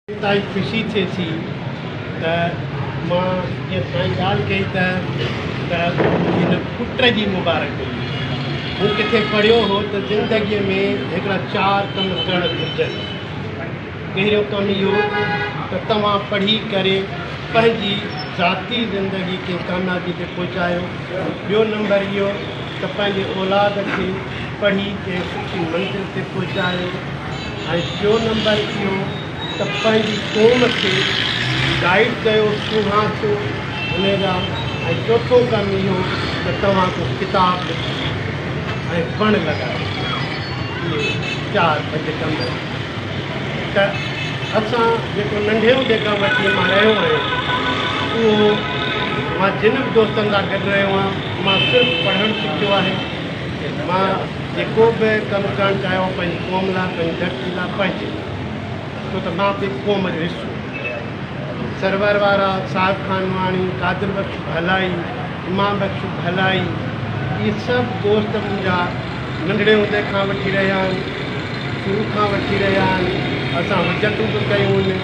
ताईं ख़ुशी थिए थी त मां जीअं साईं ॻाल्हि कई त हिन पुट जी मुबारक हुई। मूं किथे पढ़ियो हो त ज़िंदगीअ में हिकिड़ा 4 कम करणु घुरिजनि। पहिरियों कमु इहो त तव्हां पढ़ी करे पंहिंजी ज़ाती ज़िंदगी खे कामयाबी ते पहुचायो। ॿियो नंबर इहो त पंहिंजे औलाद खे पढ़ी के सुठी मंज़िल ते पहुचायो। ऐं ॿियो नंबर इहो त पंहिंजी क़ौम खे गाइड कयो सुहासो हुन जा। ऐं चोथों कमु इहो त तव्हां को किताब ऐं वण लॻायो। इहे 4-5 कम त असां जेको नंढे हूंदे खां वठी मां रहियो आहियां उहो मां जिन बि दोस्तनि सां गॾु रहियो आहियां मां सिर्फ़ु पढ़णु सिखियो आहे। मां जेको बि कमु करणु चाहियो पंहिंजी क़ौम लाइ पंहिंजी धरती लाइ पंहिंजे छो त मां बि क़ौम जो हिसो। सरवर वारा साहिब खानवाणी कादिर बख्श भलाई इमाम बख्श भलाई इहे सभु दोस्त मुंहिंजा नंढड़े हूंदे खां वठी रहिया आहिनि, शुरू खां वठी रहिया आहिनि। असां हुजतूं बि कयूं आहिनि,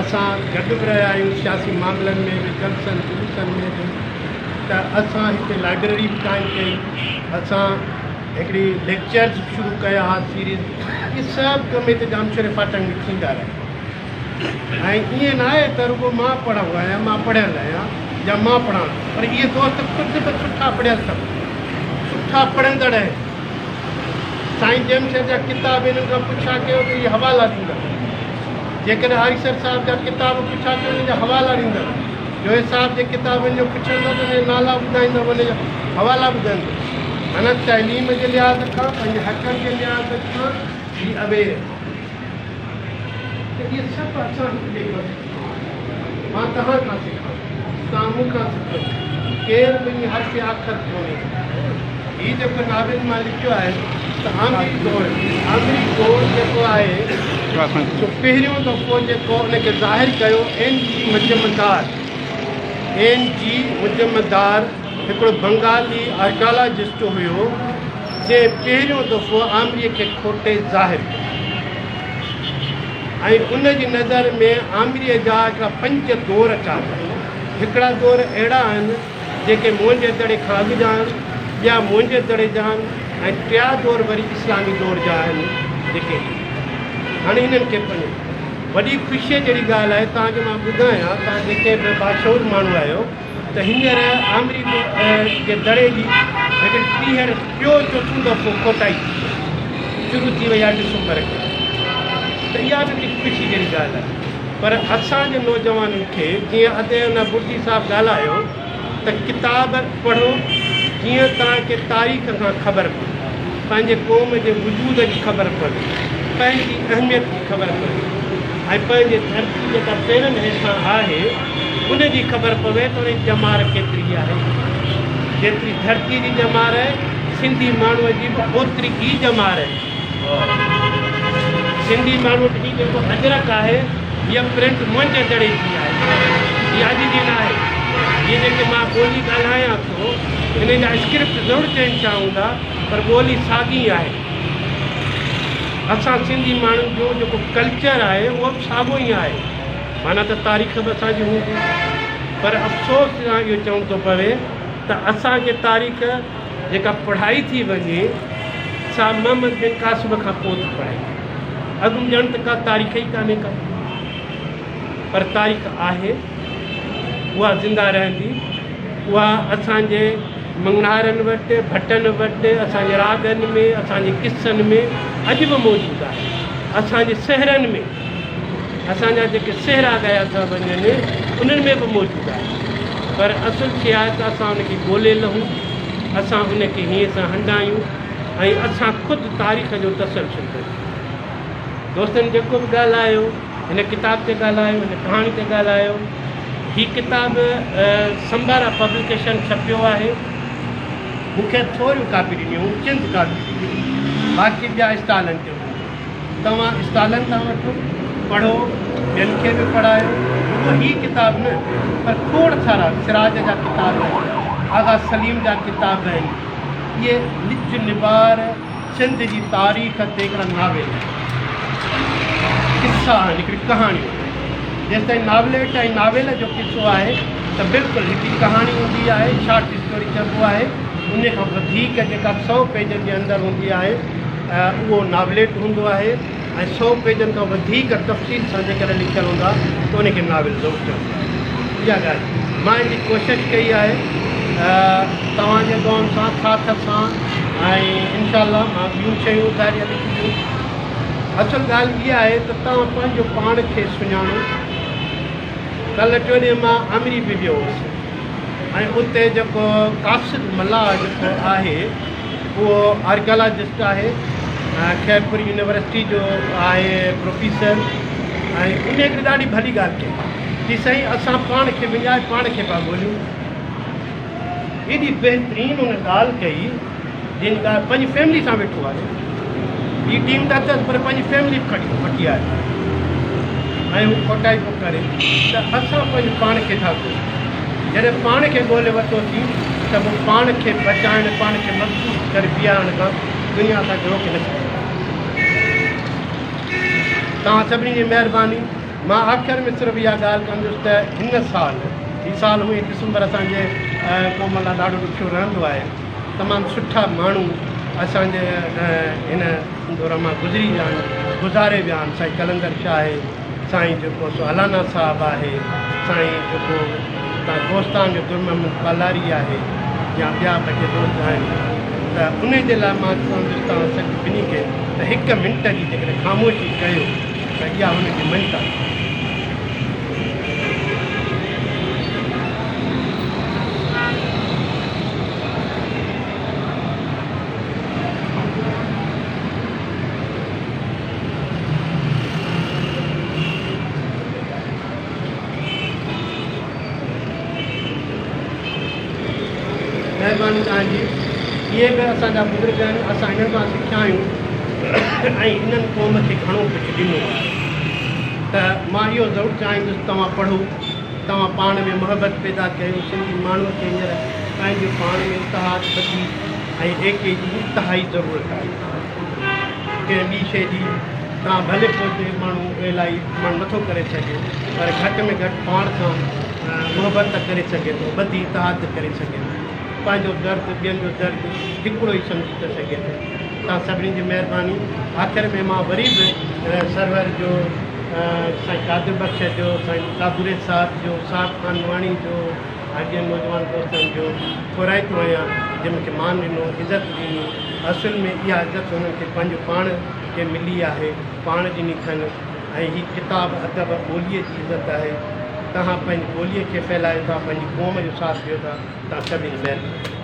असां गॾु बि रहिया आहियूं सियासी मामलनि में बि, जलसनि जुलूसनि में बि। त असां हिते लाइब्रेरी बि क़ाइमु कई, असां हिकिड़ी लेक्चर्स शुरू कया हुआ सीरीज़। इहे सभु कम हिते जामशेद फाटक में थींदा रहिया। ऐं ईअं न आहे त रुॻो मां पढ़ियो आहियां, मां पढ़ियल आहियां या मां पढ़ां, पर इहे दोस्त ख़ुदि बि सुठा पढ़ियल अथव, सुठा पढ़ंदड़ आहिनि। साईं जमशेद जा किताब हिननि खां पुछा कयो त इहे हवाला ॾींदा। जेकॾहिं हारीसर साहिब जा किताब पुछा कयो उन जा हवाला ॾींदा। जोहिर साहिब जे किताबनि जो पुछंदो त उन नाला ॿुधाईंदो, उन जा हवाला ॿुधाईंदो। माना तइलीम जे लिहाज़ खां पंहिंजे हक़नि जे लिहाज़ खां ही अवेयर। त इहे सभु असां मां तव्हां खां सिखां, तव्हां मूंखां सिखो। केरु मुंहिंजी हर आख़िर कोन्हे। हीउ जेको नाविल मां लिखियो आहे त आमिरी दौर जेको आहे जो पहिरियों दफ़ो जेको उनखे ज़ाहिर कयो एन जी मुजमदार हिकिड़ो बंगाली आर्कियोलॉजिस्ट हुयो जे पहिरियों दफ़ो आमिरीअ खे खोटे ज़ाहिर कयो। ऐं उन जी नज़र में आमिरीअ जा हिकिड़ा 5 दौर चाढ़िया। हिकिड़ा दौर अहिड़ा आहिनि जेके मुंहिंजे दड़े खां अॻु जा आहिनि, ॿिया मुंहिंजे दड़े जा आहिनि, ऐं 3 दौर वरी इस्लामी दौर जा आहिनि जेके हाणे हिननि खे वॾी ख़ुशीअ जहिड़ी ॻाल्हि आहे तव्हांखे मां ॿुधायां। तव्हां जेके बि बाशूर माण्हू आहियो त हींअर आमिरी जे दड़े जी हिकिड़ी 4 दफ़ो खोटाई शुरू थी वई आहे डिसंबर खे। त इहा बि हिकिड़ी ख़ुशी जहिड़ी ॻाल्हि आहे। पर असांजे नौजवाननि खे जीअं अॼु हुन बुर्जी साहिबु ॻाल्हायो त किताब पढ़ो जीअं तव्हांखे तारीख़ खां ख़बर पए, पंहिंजे क़ौम जे वजूद जी ख़बर पए, पंहिंजी अहमियत जी ख़बर पए, ऐं पंहिंजे धरती जेका पेरनि हेठां आहे उन जी ख़बर पवे त उन जी ॼमार केतिरी आहे। जेतिरी धरती जी ॼमार आहे सिंधी माण्हूअ जी बि ओतिरी ई ॼमार आहे। सिंधी माण्हू वटि ही जेको अजरक आहे इहा प्रिंट मुंहिंजे दड़े जी आहे, इहा अॼु जी न आहे। इहे जेके मां ॿोली ॻाल्हायां थो हिन जा स्क्रिप्ट ज़रूरु चेंज छा हूंदा पर ॿोली साॻी आहे। असां सिंधी माण्हुनि जो जेको कल्चर आहे उहो बि साॻियो ई आहे। माना त तारीख़ बि असांजी हूंदी, पर अफ़सोस सां इहो चवणो थो पवे त असांखे तारीख़ जेका पढ़ाई थी वञे सा मोहम्मद बिन क़ासिम खां पोइ थी पढ़ाई। अॻु ॼण त का तारीख़ ई कान्हे का, पर तारीख़ आहे उहा ज़िंदा रहंदी। उहा असांजे मंगनारनि वटि, भटनि वटि, असांजे रागनि में, असांजे किस्सनि में अॼु बि मौजूदु आहे। असांजे शहरनि में असांजा जेके सहरा गया था वञनि उन्हनि में बि मौजूदु आहे। पर असुलु शइ आहे त असां उनखे ॻोल्हे लहूं, असां उनखे हीअं सां हंडायूं ऐं असां ख़ुदि तारीख़ जो तसलसल कयूं। दोस्तनि जेको बि ॻाल्हायो हिन किताब ते ॻाल्हायो, हिन कहाणी ते ॻाल्हायो। हीअ किताब संभारा पब्लिकेशन छपियो आहे। मूंखे थोरियूं कापी ॾिनियूं, चंद कापी ॾिनियूं, बाक़ी ॿिया स्टॉलनि ते हूंदा। तव्हां स्टॉलनि तां वठो, पढ़ो, ॿियनि खे बि पढ़ायो। उहो हीअ किताब न पर खोड़ सारा सिराज जा किताब आहिनि, आगा सलीम जा किताब आहिनि। इहे निज निबार सिंध जी तारीख़ ते हिकिड़ा नावेल किस्सा आहिनि, हिकिड़ी कहाणी। जेसिताईं नॉवलेट ऐं नॉवेल जो किसो आहे त बिल्कुलु हिकिड़ी कहाणी हूंदी आहे, शॉर्ट स्टोरी चइबो आहे। उन खां वधीक जेका 100 पेजनि जे अंदरि हूंदी आहे उहो नॉवलेट हूंदो आहे ऐं 100 पेजनि खां वधीक तफ़सील सां जेकॾहिं लिखियलु हूंदा त उनखे नॉवेल ज़रूरु चवंदा आहिनि। इहा ॻाल्हि मां हिनजी कोशिशि कई आहे तव्हांजे दुआउनि सां साथ सां ऐं इनशा मां ॿियूं शयूं ज़ारी लिखियूं। असल ॻाल्हि इहा आहे त तव्हां पंहिंजो पाण खे सुञाणो। कल्ह टियों ॾींहुं मां अमरी बि वियो हुउसि ऐं उते जेको कासिद मल्लाह जेको आहे उहो आर्कियोलॉजिस्ट आहे, खैरपुर यूनिवर्सिटी जो आहे प्रोफेसर, ऐं उन हिकिड़ी ॾाढी भली ॻाल्हि कई कि साईं असां पाण खे विञाए पाण खे पिया ॻोल्हियूं। एॾी बहितरीनु हुन ॻाल्हि कई जिन ॻाल्हि पंहिंजी फैमिली सां वेठो आहे। ॿी टीम त अथसि पर पंहिंजी फैमिली खणी वठी आहे ऐं हू खोटाई पोइ करे त असां पंहिंजे पाण खे था ॻोल्हियूं। जॾहिं पाण खे ॻोल्हे वरितोसीं त पोइ पाण खे बचाइण, पाण खे महसूसु करे बीहारण खां दुनिया असांखे रोके न सघे। तव्हां सभिनी जी महिरबानी। मां आख़िर में सिर्फ़ु इहा ॻाल्हि कंदुसि त हिन साल, हीउ साल हुई डिसंबर असांजे क़ौम लाइ ॾाढो ॾुखियो रहंदो आहे। तमामु सुठा माण्हू असांजे हिन दौर मां गुज़री विया आहिनि, गुज़ारे विया आहिनि। साईं कलंदर शाह आहे, साईं जेको सो अलाना साहिबु आहे, साईं जेको तव्हां दोस्तान जो दुर्महमद पालारी आहे, या ॿिया ॿ दोस्त आहिनि। त उन जे लाइ मां चवंदुसि तव्हां सभिनी खे त 1 मिंट जी जेकॾहिं ख़ामोशी कयो त इहा हुनजी मञता। महिरबानी तव्हांजी। इहे बि असांजा बुज़ुर्ग आहिनि, असां हिननि खां सिखिया आहियूं ऐं हिननि क़ौम खे घणो कुझु ॾिनो आहे। त मां इहो ज़रूरु चाहींदुसि तव्हां पढ़ो, तव्हां पाण में मुहबत पैदा कयो। सिंधी माण्हूअ खे हींअर पंहिंजो पाण में इतिहाद ॿधी ऐं एके जी इंतिहाई ज़रूरत आहे। कंहिं ॿी शइ जी तव्हां भले पोइ माण्हू इलाही माण्हू नथो करे सघे, पर घटि में घटि पाण सां मुहबत करे सघे थो, ॿधी इतिहाद करे सघे थो, पंहिंजो दर्द ॿियनि जो दर्द हिकिड़ो ई सम्झी थो सघे थो। तव्हां सभिनी जी महिरबानी। आख़िर में मां वरी बि सरवर जो, साईं कादिर बख़्श जो, साईं काबुरे साहब जो, साहब खानवाणी जो, ॿियनि नौजवान दोस्तनि जो थोराईंदो आहियां जंहिं मूंखे मान ॾिनो, इज़त ॾिनी। असुल में इहा इज़त हुननि खे पंहिंजो पाण खे मिली आहे, पाण ॾिनी अथनि। ऐं हीअ किताबु अदब ॿोलीअ जी इज़त आहे। तव्हां पंहिंजी ॿोलीअ खे फैलायो था, पंहिंजी क़ौम जो साथ ॾियो था। तव्हां सभिनी महिरबानी।